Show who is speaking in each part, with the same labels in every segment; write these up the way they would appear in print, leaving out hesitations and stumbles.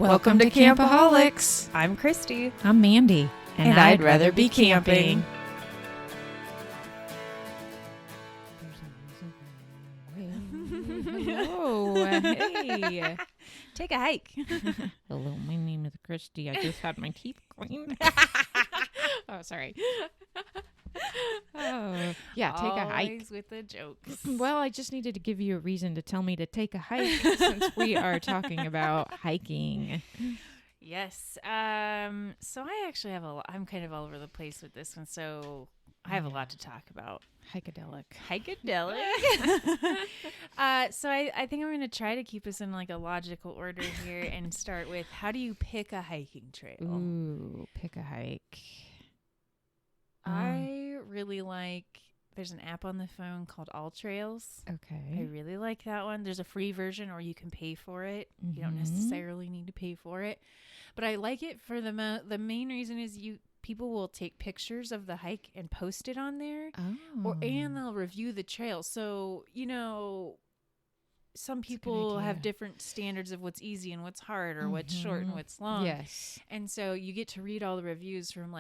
Speaker 1: Welcome to Campaholics.
Speaker 2: I'm Christy.
Speaker 1: I'm Mandy.
Speaker 2: And I'd rather be camping.
Speaker 1: Hello. Hey.
Speaker 2: Take a hike.
Speaker 1: Hello, my name is Christy. I just had my teeth cleaned. Oh, sorry. Oh, yeah, take a hike.
Speaker 2: Always with the jokes.
Speaker 1: Well, I just needed to give you a reason to tell me to take a hike since we are talking about hiking.
Speaker 2: Yes. So I actually have I'm kind of all over the place with this one. So I have a lot to talk about.
Speaker 1: Hikadelic.
Speaker 2: Hikadelic. So I think I'm going to try to keep us in like a logical order here and start with, how do you pick a hiking trail?
Speaker 1: Ooh, pick a hike.
Speaker 2: I really like, there's an app on the phone called All Trails. I
Speaker 1: Okay.
Speaker 2: really like that one. There's a free version or you can pay for it. You don't necessarily need to pay for it. But I like it for the main reason is people will take pictures of the hike and post it on there.
Speaker 1: Oh.
Speaker 2: And they'll review the trail. So, some people have
Speaker 1: idea.
Speaker 2: different standards of what's easy and what's hard or what's short and what's long.
Speaker 1: Yes.
Speaker 2: And so you get to read all the reviews from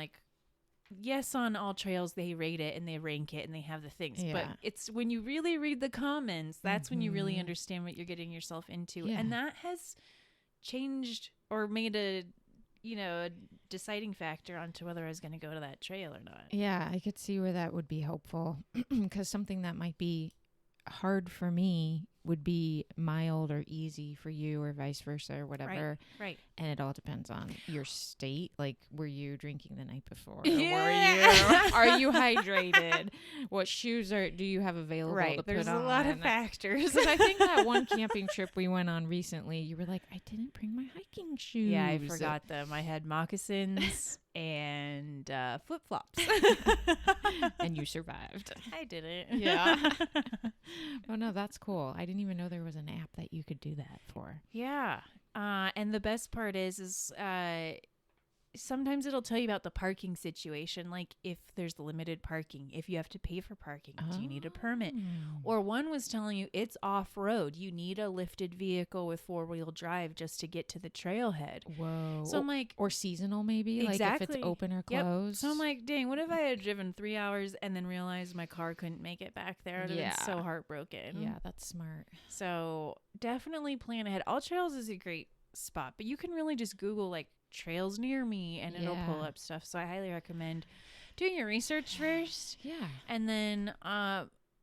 Speaker 2: yes, on All Trails, they rate it and they rank it and they have the things.
Speaker 1: Yeah.
Speaker 2: But it's when you really read the comments, that's when you really understand what you're getting yourself into.
Speaker 1: Yeah.
Speaker 2: And that has changed or made a deciding factor onto whether I was going to go to that trail or not.
Speaker 1: Yeah, I could see where that would be helpful because something that might be hard for me would be mild or easy for you or vice versa or whatever.
Speaker 2: Right.
Speaker 1: And it all depends on your state. Like, were you drinking the night before?
Speaker 2: Yeah.
Speaker 1: Are you hydrated? What shoes do you have available to put on?
Speaker 2: There's a lot of factors.
Speaker 1: Because I think that one camping trip we went on recently, you were like, I didn't bring my hiking shoes.
Speaker 2: Yeah, I forgot them. I had moccasins and flip-flops.
Speaker 1: And you survived.
Speaker 2: I didn't.
Speaker 1: Yeah. Oh, no, that's cool. I didn't even know there was an app that you could do that for.
Speaker 2: Yeah. And the best part is sometimes it'll tell you about the parking situation, like if there's limited parking, if you have to pay for parking, do you need a permit? Or one was telling you it's off-road. You need a lifted vehicle with four-wheel drive just to get to the trailhead.
Speaker 1: Whoa.
Speaker 2: So I'm like...
Speaker 1: Or seasonal maybe?
Speaker 2: Exactly.
Speaker 1: Like if it's open or closed?
Speaker 2: So I'm like, dang, what if I had driven 3 hours and then realized my car couldn't make it back there? I'd have been so heartbroken.
Speaker 1: Yeah, that's smart.
Speaker 2: So definitely plan ahead. All Trails is a great spot, but you can really just Google trails near me and it'll pull up stuff. So I highly recommend doing your research first.
Speaker 1: Yeah.
Speaker 2: And then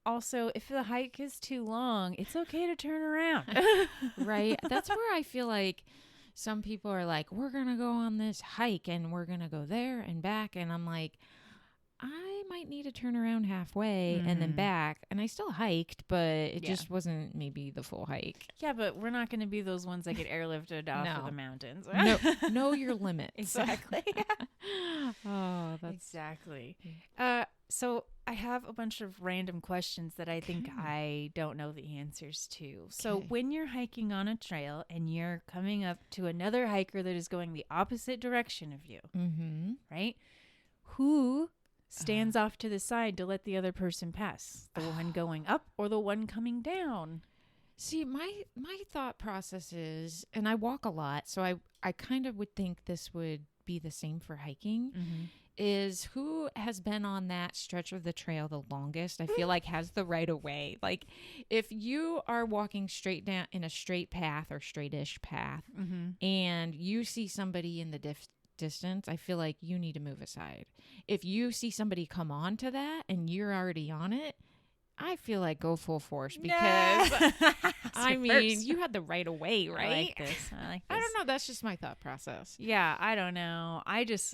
Speaker 2: also, if the hike is too long, it's okay to turn around.
Speaker 1: Right. That's where I feel like some people are like, we're going to go on this hike and we're going to go there and back. And I'm like, I might need to turn around halfway and then back. And I still hiked, but it just wasn't maybe the full hike.
Speaker 2: Yeah, but we're not going to be those ones that get airlifted off of the mountains.
Speaker 1: Know your limits.
Speaker 2: Exactly.
Speaker 1: Oh, that's
Speaker 2: exactly. So I have a bunch of random questions that I think I don't know the answers to. So when you're hiking on a trail and you're coming up to another hiker that is going the opposite direction of you, right? Who stands off to the side to let the other person pass? The one going up or the one coming down?
Speaker 1: See, my thought process is, and I walk a lot, so I kind of would think this would be the same for hiking, is who has been on that stretch of the trail the longest, I feel like has the right of way. Like if you are walking straight down in a straight path or straightish path and you see somebody in the distance, I feel like you need to move aside. If you see somebody come on to that and you're already on it, I feel like go full force because I mean, you had the right of way, right?
Speaker 2: I like this.
Speaker 1: I don't know. That's just my thought process.
Speaker 2: Yeah, I don't know.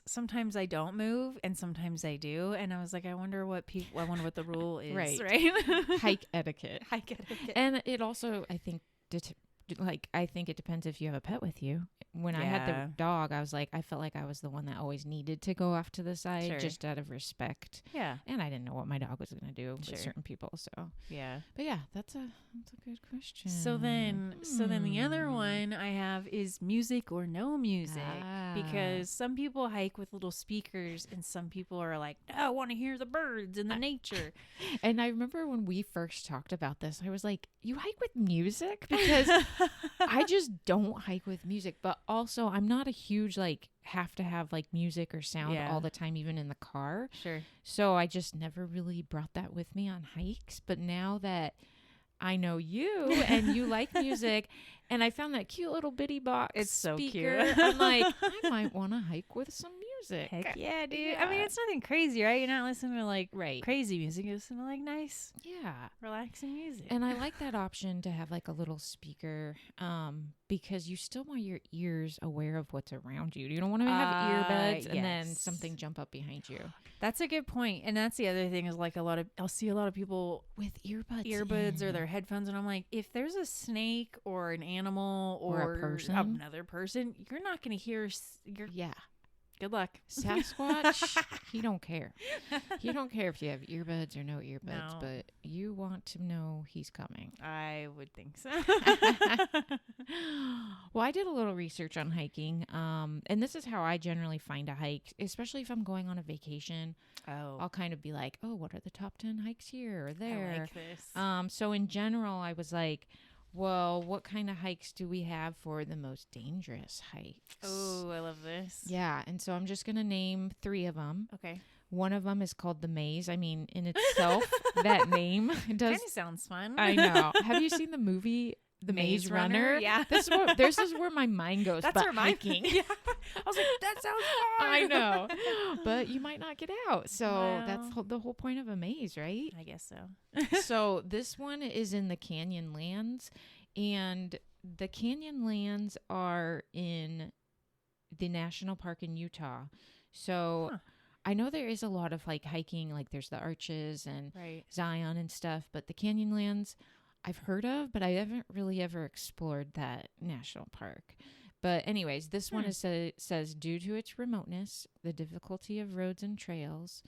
Speaker 2: Sometimes I don't move and sometimes I do. And I was like, I wonder what the rule is. Right.
Speaker 1: Hike etiquette.
Speaker 2: Hike etiquette.
Speaker 1: And it also, I think, I think it depends if you have a pet with you. When I had the dog, I felt like I was the one that always needed to go off to the side just out of respect.
Speaker 2: Yeah.
Speaker 1: And I didn't know what my dog was going to do with certain people. So,
Speaker 2: yeah.
Speaker 1: But yeah, that's a good question.
Speaker 2: So then the other one I have is music or no music. Because some people hike with little speakers and some people are like, I want to hear the birds and the nature.
Speaker 1: And I remember when we first talked about this, I was like, you hike with music? Because I just don't hike with music, but also I'm not a huge like have to have like music or sound all the time, even in the car.
Speaker 2: Sure.
Speaker 1: So I just never really brought that with me on hikes. But now that I know you and you like music, and I found that cute little bitty box
Speaker 2: It's so
Speaker 1: speaker,
Speaker 2: cute.
Speaker 1: I'm like, I might want to hike with some music.
Speaker 2: Heck yeah, dude.
Speaker 1: Yeah.
Speaker 2: I mean, it's nothing crazy, right? You're not listening to like
Speaker 1: Right.
Speaker 2: crazy music. You're listening to like nice,
Speaker 1: Yeah.
Speaker 2: relaxing music.
Speaker 1: And I like that option to have like a little speaker, because you still want your ears aware of what's around you. You don't want to have earbuds and then
Speaker 2: yes.
Speaker 1: something jump up behind you.
Speaker 2: That's a good point. And that's the other thing is like I'll see a lot of people
Speaker 1: With
Speaker 2: earbuds or
Speaker 1: in.
Speaker 2: their headphones, and I'm like, if there's a snake or an animal
Speaker 1: Or a person.
Speaker 2: another person, you're not going to hear.
Speaker 1: Yeah.
Speaker 2: Good luck.
Speaker 1: Sasquatch, he don't care. He don't care if you have earbuds or no earbuds,
Speaker 2: No.
Speaker 1: but you want to know he's coming.
Speaker 2: I would think so.
Speaker 1: Well, I did a little research on hiking, and this is how I generally find a hike, especially if I'm going on a vacation.
Speaker 2: Oh,
Speaker 1: I'll kind of be like, oh, what are the top 10 hikes here or there?
Speaker 2: I like this.
Speaker 1: So in general, I was like, well, what kind of hikes do we have for the most dangerous hikes?
Speaker 2: Oh, I love this.
Speaker 1: Yeah, and so I'm just going to name 3 of them.
Speaker 2: Okay.
Speaker 1: One of them is called the Maze. I mean, in itself, that name does.
Speaker 2: Kind of sounds fun.
Speaker 1: I know. Have you seen the movie The Maze Runner?
Speaker 2: Yeah.
Speaker 1: This is where my mind goes.
Speaker 2: That's
Speaker 1: but
Speaker 2: where
Speaker 1: hiking.
Speaker 2: Yeah. I was like, that sounds fun.
Speaker 1: I know, but you might not get out. So
Speaker 2: Well.
Speaker 1: that's the whole point of a maze, right?
Speaker 2: I guess so.
Speaker 1: So this one is in the Canyonlands, and the Canyonlands are in the national park in Utah. So
Speaker 2: Huh.
Speaker 1: I know there is a lot of like hiking, like there's the Arches and
Speaker 2: Right.
Speaker 1: Zion and stuff, but the Canyonlands I've heard of, but I haven't really ever explored that national park. But anyways, this one says due to its remoteness, the difficulty of roads and trails,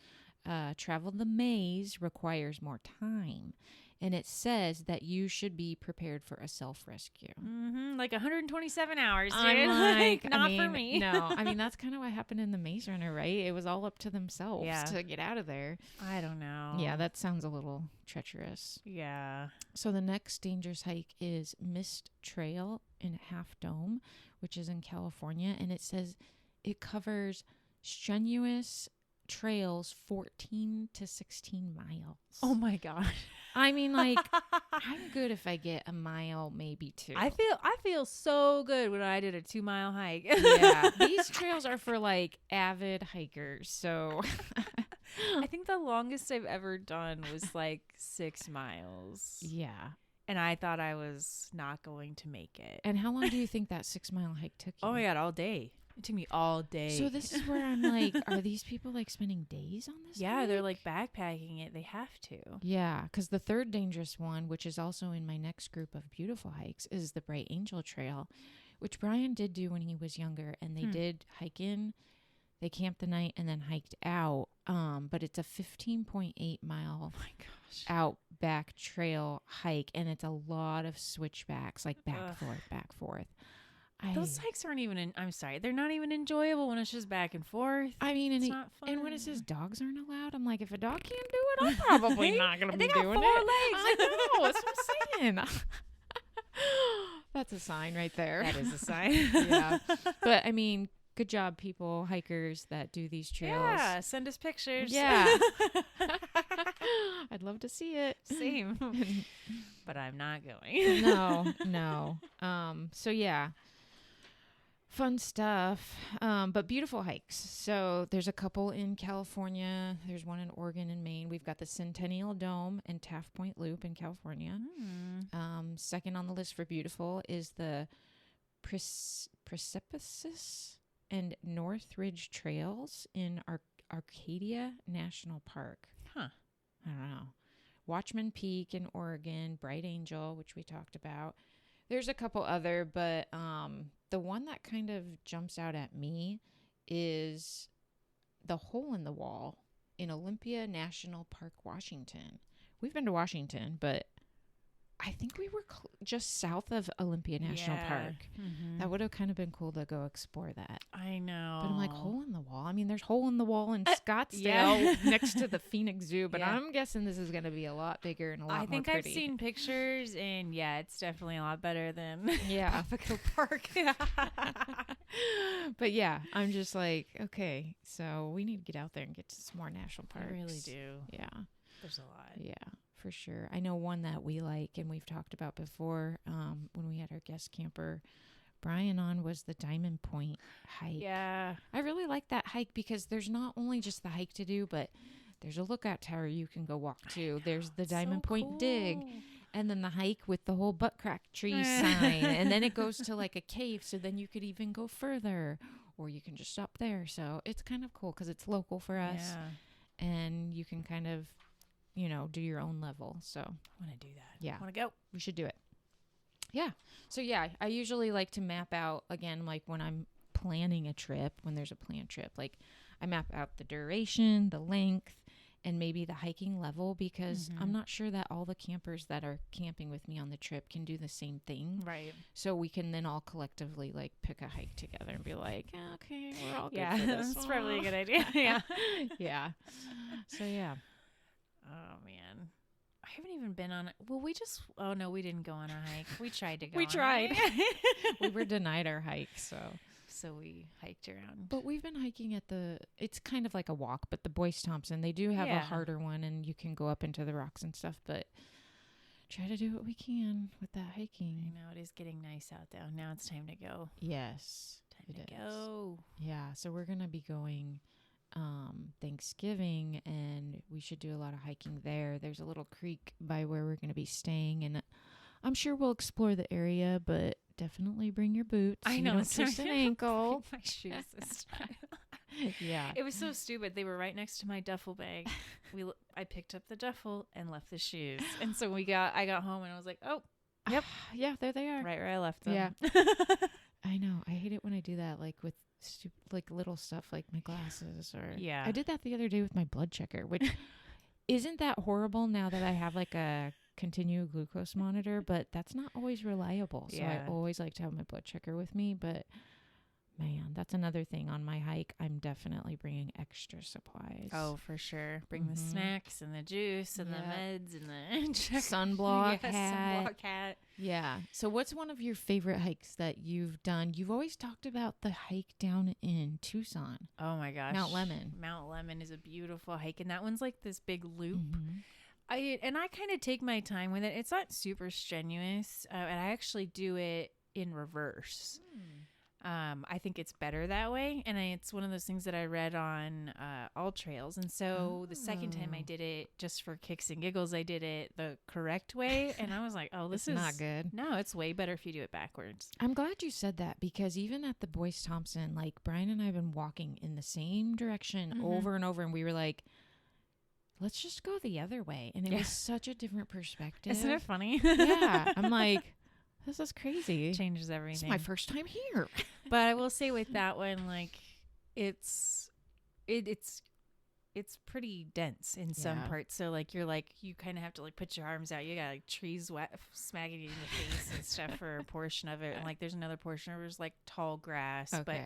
Speaker 1: travel the maze requires more time. And it says that you should be prepared for a self-rescue.
Speaker 2: Mm-hmm. Like 127 hours, dude.
Speaker 1: I'm like,
Speaker 2: not for me.
Speaker 1: No, I mean, that's kind of what happened in the Maze Runner, right? It was all up to themselves
Speaker 2: Yeah.
Speaker 1: to get out of there.
Speaker 2: I don't know.
Speaker 1: Yeah, that sounds a little treacherous.
Speaker 2: Yeah.
Speaker 1: So the next dangerous hike is Mist Trail in Half Dome, which is in California. And it says it covers strenuous trails 14 to 16 miles.
Speaker 2: Oh my gosh.
Speaker 1: I mean, like, I'm good if I get a mile, maybe 2.
Speaker 2: I feel so good when I did a 2-mile hike.
Speaker 1: Yeah, these trails are for like avid hikers. So
Speaker 2: I think the longest I've ever done was like 6 miles.
Speaker 1: yeah.
Speaker 2: And I thought I was not going to make it.
Speaker 1: And how long do you think that 6-mile hike took you?
Speaker 2: Oh my God, all day. It took me all day.
Speaker 1: So this is where I'm like, are these people like spending days on this?
Speaker 2: yeah, they're
Speaker 1: hike?
Speaker 2: like backpacking it. They have to.
Speaker 1: Yeah, because the third dangerous one, which is also in my next group of beautiful hikes, is the Bright Angel Trail, which Brian did do when he was younger, and they did hike in. They camped the night and then hiked out. But it's a 15.8 mile
Speaker 2: Oh my gosh.
Speaker 1: outback trail hike, and it's a lot of switchbacks, like back
Speaker 2: Ugh.
Speaker 1: forth, back forth.
Speaker 2: Those hikes aren't even I'm sorry, they're not even enjoyable when it's just back and forth.
Speaker 1: I mean,
Speaker 2: It's not fun.
Speaker 1: and when it says dogs aren't allowed, I'm like, if a dog can't do it, I'm probably
Speaker 2: Right?
Speaker 1: not gonna
Speaker 2: And
Speaker 1: be
Speaker 2: they got
Speaker 1: doing
Speaker 2: 4
Speaker 1: it.
Speaker 2: legs.
Speaker 1: I know, that's what I'm saying. That's a sign right there.
Speaker 2: That is a sign.
Speaker 1: Yeah. But I mean, good job, people, hikers that do these trails.
Speaker 2: Yeah, send us pictures.
Speaker 1: Yeah. I'd love to see it.
Speaker 2: Same. But I'm not going.
Speaker 1: No. So yeah. Fun stuff. But beautiful hikes. So there's a couple in California. There's one in Oregon and Maine. We've got the Centennial Dome and Taft Point Loop in California. Second on the list for beautiful is the Precipices and Northridge Trails in Arcadia National Park.
Speaker 2: Huh.
Speaker 1: I don't know. Watchman Peak in Oregon, Bright Angel, which we talked about. There's a couple other, but the one that kind of jumps out at me is the Hole in the Wall in Olympia National Park, Washington. We've been to Washington, but I think we were just south of Olympia National Park.
Speaker 2: Mm-hmm.
Speaker 1: That would have kind of been cool to go explore that.
Speaker 2: I know.
Speaker 1: But I'm like, hole in the wall. I mean, there's hole in the wall in Scottsdale next to the Phoenix Zoo, but I'm guessing this is going to be a lot bigger and a lot more pretty.
Speaker 2: I've seen pictures, and it's definitely a lot better than
Speaker 1: Papago Park. But yeah, I'm just like, okay, so we need to get out there and get to some more national parks.
Speaker 2: I really do.
Speaker 1: Yeah.
Speaker 2: There's a lot.
Speaker 1: Yeah, for sure. I know one that we like and we've talked about before when we had our guest camper Brian on was the Diamond Point hike.
Speaker 2: Yeah.
Speaker 1: I really like that hike because there's not only just the hike to do, but there's a lookout tower you can go walk to. There's the Diamond Point dig, and then the hike with the whole butt crack tree sign. And then it goes to like a cave, so then you could even go further, or you can just stop there. So it's kind of cool because it's local for us, and you can kind of, do your own level. So
Speaker 2: I want to do that.
Speaker 1: Yeah.
Speaker 2: I want to go.
Speaker 1: We should do it. Yeah. So yeah, I usually like to map out, again, like when I'm planning a trip, when there's a planned trip, like I map out the duration, the length, and maybe the hiking level, because I'm not sure that all the campers that are camping with me on the trip can do the same thing.
Speaker 2: Right.
Speaker 1: So we can then all collectively like pick a hike together and be like, okay, we're all good
Speaker 2: Yeah,
Speaker 1: for this.
Speaker 2: that's probably a good idea. Yeah.
Speaker 1: Yeah. So yeah.
Speaker 2: Oh man. I haven't even been on it. Well, oh no, we didn't go on a hike. We tried to go
Speaker 1: We
Speaker 2: on
Speaker 1: tried.
Speaker 2: A hike.
Speaker 1: We were denied our hike, so
Speaker 2: we hiked around.
Speaker 1: But we've been hiking it's kind of like a walk, but the Boyce Thompson, they do have a harder one, and you can go up into the rocks and stuff, but try to do what we can with that hiking.
Speaker 2: I know, it is getting nice out though. Now it's time to go.
Speaker 1: Yes.
Speaker 2: Time to go.
Speaker 1: Yeah, so we're going to be going Thanksgiving, and we should do a lot of hiking there. There's a little creek by where we're going to be staying, and I'm sure we'll explore the area, but definitely bring your boots.
Speaker 2: I know.
Speaker 1: Don't twist an ankle.
Speaker 2: My shoes this time.
Speaker 1: Yeah.
Speaker 2: It was so stupid. They were right next to my duffel bag. I picked up the duffel and left the shoes. And so I got home and I was like, oh, yep.
Speaker 1: Yeah, there they are.
Speaker 2: Right where I left them.
Speaker 1: Yeah. I know. I hate it when I do that, like with like little stuff like my glasses or I did that the other day with my blood checker, which isn't that horrible now that I have like a continual glucose monitor, but that's not always reliable. So I always like to have my blood checker with me, but man, that's another thing on my hike. I'm definitely bringing extra supplies.
Speaker 2: Oh, for sure. Bring the snacks and the juice and the meds and the
Speaker 1: sunblock hat.
Speaker 2: Sunblock hat.
Speaker 1: Yeah. So what's one of your favorite hikes that you've done? You've always talked about the hike down in Tucson.
Speaker 2: Oh my gosh.
Speaker 1: Mount Lemmon.
Speaker 2: Mount Lemmon is a beautiful hike, and that one's like this big loop.
Speaker 1: Mm-hmm.
Speaker 2: I kind of take my time with it. It's not super strenuous, and I actually do it in reverse. I think it's better that way, and it's one of those things that I read on All Trails. And so the second time I did it, just for kicks and giggles, I did it the correct way, and I was like, "Oh, this is
Speaker 1: not good."
Speaker 2: No, it's way better if you do it backwards.
Speaker 1: I'm glad you said that, because even at the Boyce Thompson, like Brian and I have been walking in the same direction over and over, and we were like, let's just go the other way. And it was such a different perspective.
Speaker 2: Isn't it funny?
Speaker 1: Yeah. I'm like, this is crazy.
Speaker 2: Changes everything.
Speaker 1: It's my first time here.
Speaker 2: But I will say with that one, like it's pretty dense in some parts. So like you kind of have to like put your arms out. You got like trees smacking you in the face and stuff for a portion of it. And like there's another portion where there's like tall grass.
Speaker 1: Okay.
Speaker 2: But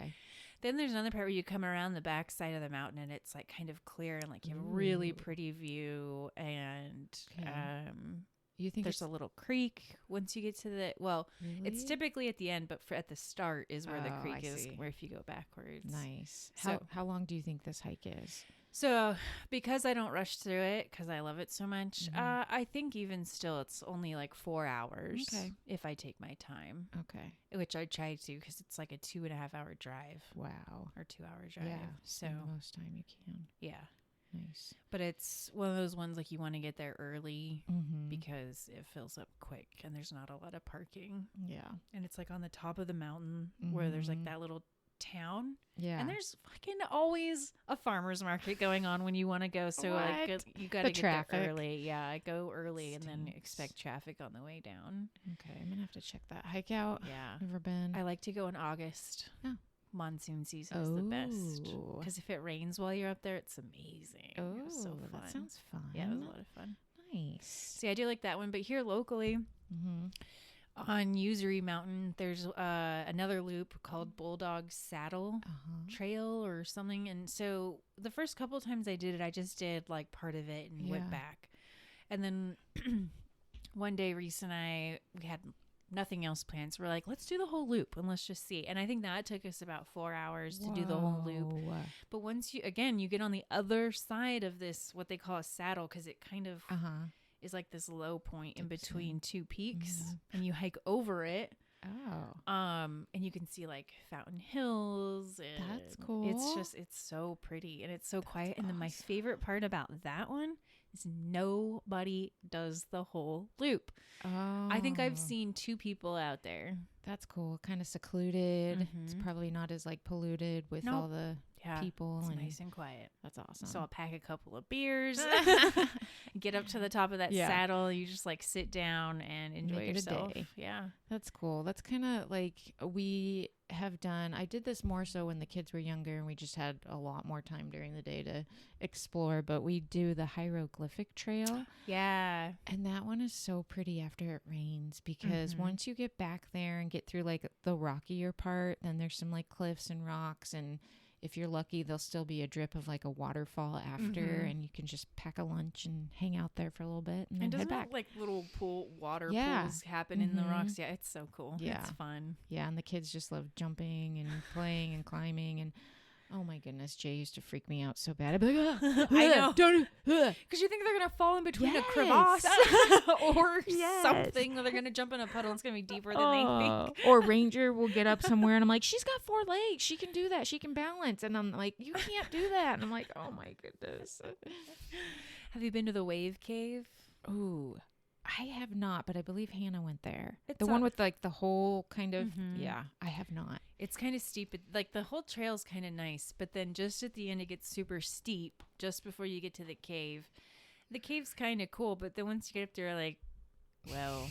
Speaker 2: then there's another part where you come around the back side of the mountain and it's like kind of clear and like you have a really pretty view. And
Speaker 1: you think
Speaker 2: there's a little creek once you get to it's typically at the end, but at the start is where the creek is, where if you go backwards.
Speaker 1: Nice.
Speaker 2: So
Speaker 1: how long do you think this hike is?
Speaker 2: So because I don't rush through it because I love it so much, I think even still it's only like 4 hours if I take my time.
Speaker 1: Okay.
Speaker 2: Which I try to, because it's like a 2.5 hour drive.
Speaker 1: Wow.
Speaker 2: Or 2 hour drive.
Speaker 1: Yeah.
Speaker 2: So
Speaker 1: the most time you can.
Speaker 2: Yeah.
Speaker 1: Nice.
Speaker 2: But it's one of those ones like you want to get there early because it fills up quick and there's not a lot of parking.
Speaker 1: Yeah.
Speaker 2: And it's like on the top of the mountain where there's like that little town.
Speaker 1: Yeah.
Speaker 2: And there's fucking always a farmer's market going on when you want to go. So like you got to get there early. Yeah, I go early and then expect traffic on the way down.
Speaker 1: Okay, I'm gonna have to check that hike out.
Speaker 2: Yeah.
Speaker 1: Never been.
Speaker 2: I like to go in August.
Speaker 1: Oh.
Speaker 2: Monsoon season is the best. Because if it rains while you're up there, it's amazing.
Speaker 1: Oh,
Speaker 2: so fun.
Speaker 1: That sounds fun.
Speaker 2: Yeah, it was a lot of fun.
Speaker 1: Nice.
Speaker 2: See, I do like that one. But here locally,
Speaker 1: Mm-hmm.
Speaker 2: On Usery Mountain, there's another loop called Bulldog Saddle Trail or something. And so the first couple of times I did it, I just did like part of it and went back. And then one day, Reese and we had nothing else planned. So we're like, let's do the whole loop and let's just see. And I think that took us about 4 hours to do the whole loop. But once you get on the other side of this, what they call a saddle, because it kind of is like this low point in between two peaks, and you hike over it. And you can see like Fountain Hills. And
Speaker 1: that's cool.
Speaker 2: It's so pretty and it's so quiet. And then my favorite part about that one is nobody does the whole loop. I think I've seen 2 people out there.
Speaker 1: That's cool. Kind of secluded. It's probably not as like polluted with all the people.
Speaker 2: It's nice and quiet.
Speaker 1: That's awesome.
Speaker 2: So I'll pack a couple of beers, get up to the top of that saddle. You just like sit down and enjoy yourself. Yeah.
Speaker 1: That's cool. That's kind of like we have done. I did this more so when the kids were younger and we just had a lot more time during the day to explore, but we do the hieroglyphic trail.
Speaker 2: Yeah.
Speaker 1: And that one is so pretty after it rains because once you get back there and get through like the rockier part, then there's some like cliffs and rocks, and if you're lucky, there'll still be a drip of like a waterfall after, and you can just pack a lunch and hang out there for a little bit and then head back.
Speaker 2: Like little water pools happen in the rocks? Yeah, it's so cool.
Speaker 1: Yeah.
Speaker 2: It's fun.
Speaker 1: Yeah, and the kids just love jumping and playing and climbing, and oh my goodness, Jay used to freak me out so bad. I'd be like,
Speaker 2: I know. Because you think they're going to fall in between a crevasse or something. Or they're going to jump in a puddle. It's going to be deeper than they think.
Speaker 1: Or Ranger will get up somewhere and I'm like, she's got 4 legs. She can do that. She can balance. And I'm like, you can't do that. And I'm like, oh my goodness.
Speaker 2: Have you been to the Wave Cave?
Speaker 1: Ooh, I have not, but I believe Hannah went there. It's the one with like the whole kind of, yeah, I have not.
Speaker 2: It's kind of steep. Like the whole trail's kind of nice, but then just at the end, it gets super steep just before you get to the cave. The cave's kind of cool, but then once you get up there, like, well,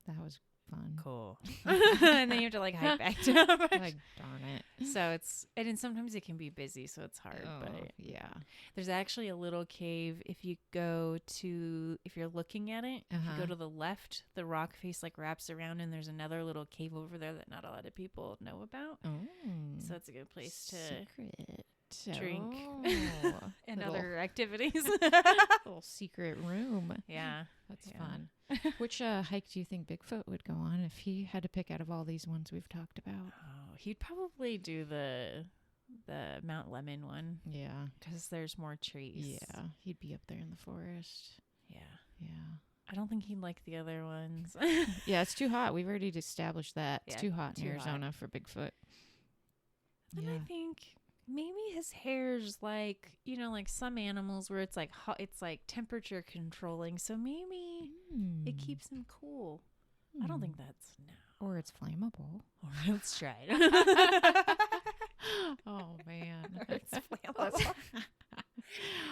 Speaker 1: that was fun.
Speaker 2: Cool. And then you have to like hike back down.
Speaker 1: Like, darn it.
Speaker 2: So and then sometimes it can be busy, so it's hard. But
Speaker 1: yeah.
Speaker 2: There's actually a little cave if you're looking at it, if you go to the left, the rock face like wraps around and there's another little cave over there that not a lot of people know about. So it's a good place to drink and other activities.
Speaker 1: Little secret room.
Speaker 2: Yeah.
Speaker 1: That's fun. Which hike do you think Bigfoot would go on if he had to pick out of all these ones we've talked about?
Speaker 2: Oh, he'd probably do the Mount Lemon one.
Speaker 1: Yeah.
Speaker 2: Because there's more trees.
Speaker 1: Yeah. He'd be up there in the forest.
Speaker 2: Yeah.
Speaker 1: Yeah.
Speaker 2: I don't think he'd like the other ones.
Speaker 1: Yeah, it's too hot. We've already established that. It's too hot in Arizona
Speaker 2: hot
Speaker 1: for Bigfoot.
Speaker 2: And I think maybe his hair's like, like some animals where it's like hot, it's like temperature controlling. So maybe it keeps him cool. I don't think that's
Speaker 1: Or it's flammable.
Speaker 2: Let's try it.
Speaker 1: Oh, man.
Speaker 2: It's flammable.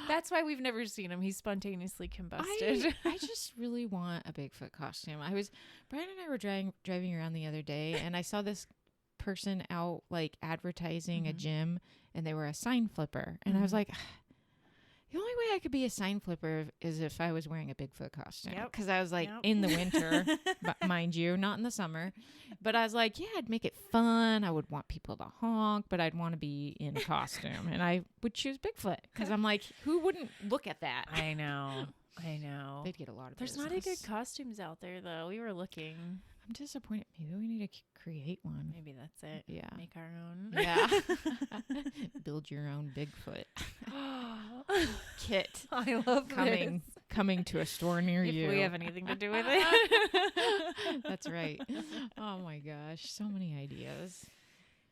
Speaker 2: That's why we've never seen him. He's spontaneously combusted.
Speaker 1: I just really want a Bigfoot costume. Brian and I were driving around the other day, and I saw this person out like advertising a gym, and they were a sign flipper, and I was like, the only way I could be a sign flipper is if I was wearing a Bigfoot costume, because I was like in the winter, mind you, not in the summer, but I was like, yeah, I'd make it fun. I would want people to honk, but I'd want to be in costume, and I would choose Bigfoot because I'm like, who wouldn't look at that?
Speaker 2: I know.
Speaker 1: They'd get a lot of
Speaker 2: There's
Speaker 1: business.
Speaker 2: not any good costumes out there though. We were looking.
Speaker 1: I'm disappointed. Maybe we need to create one.
Speaker 2: Maybe that's it.
Speaker 1: Yeah.
Speaker 2: Make our own.
Speaker 1: Yeah. Build your own Bigfoot kit.
Speaker 2: I love
Speaker 1: coming to a store near you.
Speaker 2: If we have anything to do with it.
Speaker 1: That's right. Oh my gosh. So many ideas.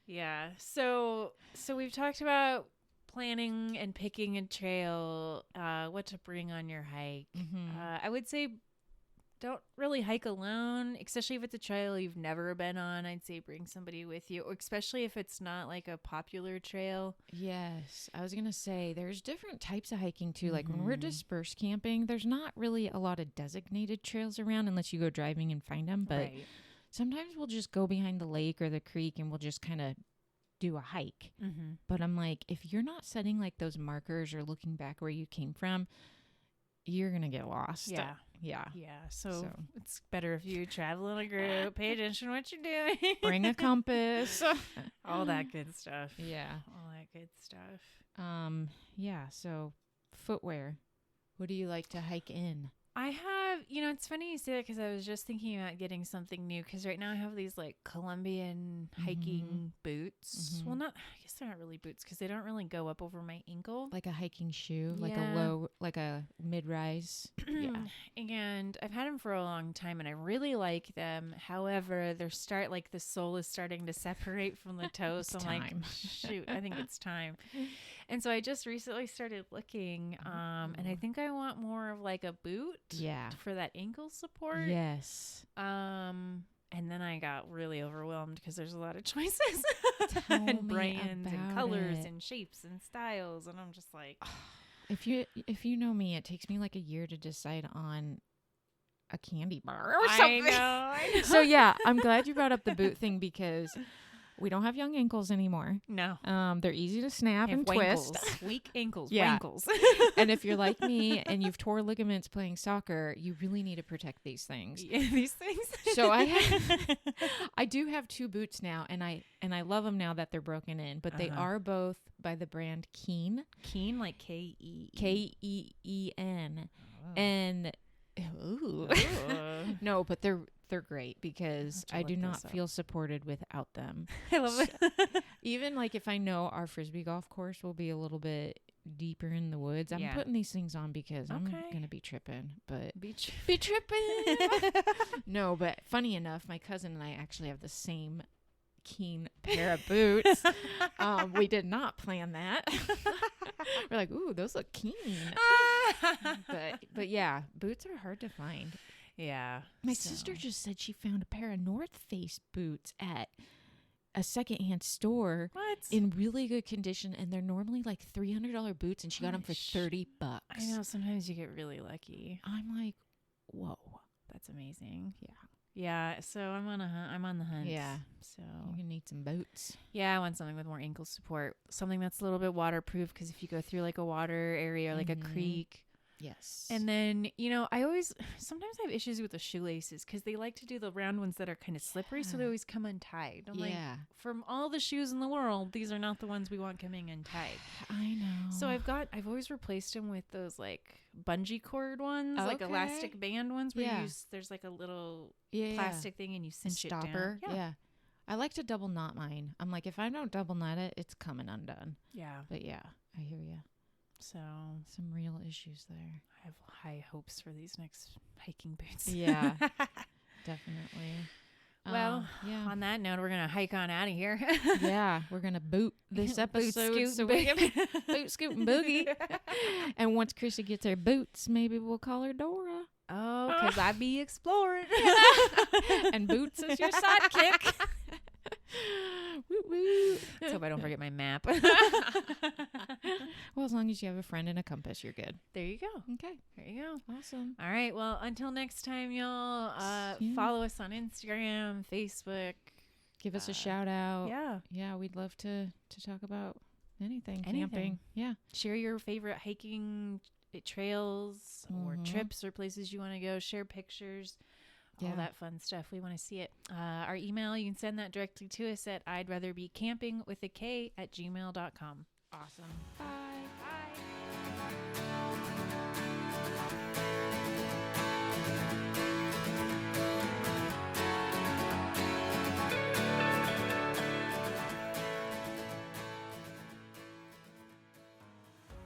Speaker 2: Yeah. So we've talked about planning and picking a trail, what to bring on your hike. I would say don't really hike alone, especially if it's a trail you've never been on. I'd say bring somebody with you, or especially if it's not like a popular trail.
Speaker 1: Yes. I was going to say there's different types of hiking too. Like when we're dispersed camping, there's not really a lot of designated trails around unless you go driving and find them. But sometimes we'll just go behind the lake or the creek and we'll just kind of do a hike. But I'm like, if you're not setting like those markers or looking back where you came from, you're going to get lost.
Speaker 2: Yeah.
Speaker 1: Yeah.
Speaker 2: Yeah. So it's better if you travel in a group, pay attention to what you're doing.
Speaker 1: Bring a compass.
Speaker 2: All that good stuff.
Speaker 1: Yeah.
Speaker 2: All that good stuff.
Speaker 1: Yeah. So footwear. What do you like to hike in?
Speaker 2: I have, it's funny you say that because I was just thinking about getting something new because right now I have these like Colombian hiking boots.
Speaker 1: Mm-hmm.
Speaker 2: Well, I guess they're not really boots because they don't really go up over my ankle.
Speaker 1: Like a hiking shoe,
Speaker 2: Yeah.
Speaker 1: like a mid-rise. Yeah.
Speaker 2: And I've had them for a long time and I really like them. However, the sole is starting to separate from the toe. So I'm like, shoot, I think it's time. And so I just recently started looking, and I think I want more of like a boot for that ankle support.
Speaker 1: Yes.
Speaker 2: And then I got really overwhelmed because there's a lot of choices and brands and colors and shapes and styles. And I'm just like,
Speaker 1: if you know me, it takes me like a year to decide on a candy bar or something.
Speaker 2: I know.
Speaker 1: So yeah, I'm glad you brought up the boot thing because we don't have young ankles anymore.
Speaker 2: No.
Speaker 1: They're easy to snap and twist.
Speaker 2: Weak ankles.
Speaker 1: Yeah.
Speaker 2: Wankles.
Speaker 1: And if you're like me and you've tore ligaments playing soccer, you really need to protect these things.
Speaker 2: Yeah, these things.
Speaker 1: So I do have 2 boots now, and I love them now that they're broken in. But they are both by the brand Keen.
Speaker 2: Keen, like K-E-E.
Speaker 1: K-E-E-N.
Speaker 2: Oh.
Speaker 1: And no, but they're great because I do not feel supported without them.
Speaker 2: I love it.
Speaker 1: Even like if I know our Frisbee golf course will be a little bit deeper in the woods, I'm putting these things on because I'm going to be tripping, but be tripping. No, but funny enough, my cousin and I actually have the same Keen pair of boots. We did not plan that. We're like, ooh, those look Keen. But yeah, boots are hard to find.
Speaker 2: Yeah.
Speaker 1: My sister just said she found a pair of North Face boots at a secondhand store in really good condition, and they're normally like $300 boots, and she got them for $30.
Speaker 2: I know, sometimes you get really lucky.
Speaker 1: I'm like, whoa,
Speaker 2: that's amazing.
Speaker 1: Yeah.
Speaker 2: Yeah, so I'm on the hunt.
Speaker 1: Yeah.
Speaker 2: So
Speaker 1: you're gonna need some boots.
Speaker 2: Yeah, I want something with more ankle support. Something that's a little bit waterproof because if you go through like a water area or like a creek.
Speaker 1: Yes.
Speaker 2: And then, sometimes I have issues with the shoelaces because they like to do the round ones that are kind of slippery, so they always come untied. I'm like, from all the shoes in the world, these are not the ones we want coming untied.
Speaker 1: I know.
Speaker 2: So I've always replaced them with those like bungee cord ones, like elastic band ones where there's like a little plastic thing and you cinch it down.
Speaker 1: Yeah. I like to double knot mine. I'm like, if I don't double knot it, it's coming undone.
Speaker 2: Yeah.
Speaker 1: But yeah, I hear you.
Speaker 2: So
Speaker 1: some real issues there.
Speaker 2: I have high hopes for these next hiking boots.
Speaker 1: Yeah, definitely.
Speaker 2: Well, on that note, we're going to hike on out of here.
Speaker 1: Yeah, we're going to boot this episode.
Speaker 2: Boot,
Speaker 1: so we can boot, scoot, and boogie. And once Chrissy gets her boots, maybe we'll call her Dora.
Speaker 2: Oh, because I be exploring.
Speaker 1: And Boots is your sidekick. Woo woo.
Speaker 2: Let's hope I don't forget my map.
Speaker 1: Well, as long as you have a friend and a compass, you're good.
Speaker 2: There you go.
Speaker 1: Okay.
Speaker 2: There you go.
Speaker 1: Awesome.
Speaker 2: All right. Well, until next time, y'all, follow us on Instagram, Facebook.
Speaker 1: Give us a shout out.
Speaker 2: Yeah.
Speaker 1: Yeah, we'd love to talk about anything. Camping. Yeah.
Speaker 2: Share your favorite hiking trails or trips or places you want to go. Share pictures. All that fun stuff. We want to see it. Our email, you can send that directly to us at I'd rather be camping with a K @gmail.com.
Speaker 1: Awesome. Bye.